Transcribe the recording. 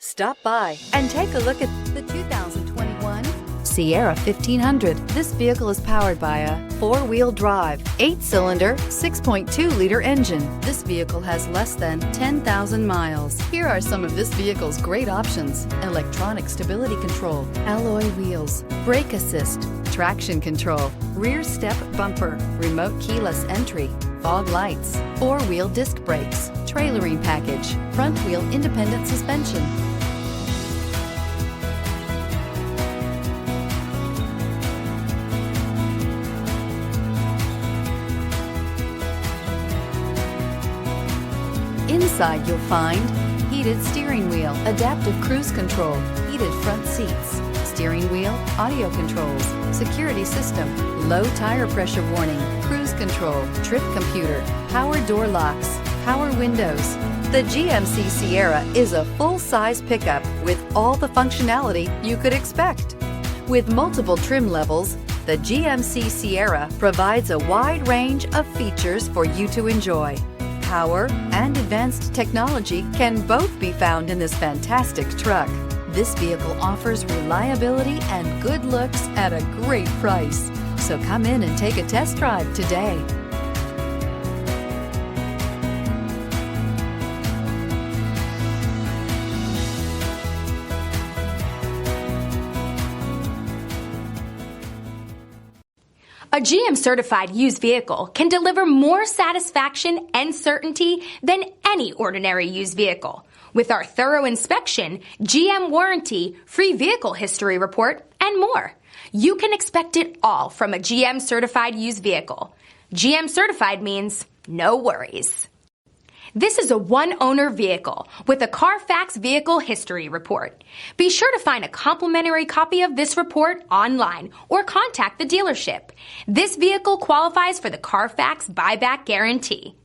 Stop by and take a look at the 2021 Sierra 1500. This vehicle is powered by a 4-wheel drive, 8-cylinder, 6.2-liter engine. This vehicle has less than 10,000 miles. Here are some of this vehicle's great options: electronic stability control, alloy wheels, brake assist, traction control, rear step bumper, remote keyless entry, fog lights, 4-wheel disc brakes, trailering package, front wheel independent suspension. Inside you'll find heated steering wheel, adaptive cruise control, heated front seats, steering wheel audio controls, security system, low tire pressure warning, cruise control, trip computer, power door locks, power windows. The GMC Sierra is a full-size pickup with all the functionality you could expect. With multiple trim levels, the GMC Sierra provides a wide range of features for you to enjoy. Power and advanced technology can both be found in this fantastic truck. This vehicle offers reliability and good looks at a great price. So come in and take a test drive today. A GM-certified used vehicle can deliver more satisfaction and certainty than any ordinary used vehicle. With our thorough inspection, GM warranty, free vehicle history report, and more. You can expect it all from a GM-certified used vehicle. GM-certified means no worries. This is a one-owner vehicle with a Carfax Vehicle History Report. Be sure to find a complimentary copy of this report online or contact the dealership. This vehicle qualifies for the Carfax Buyback Guarantee.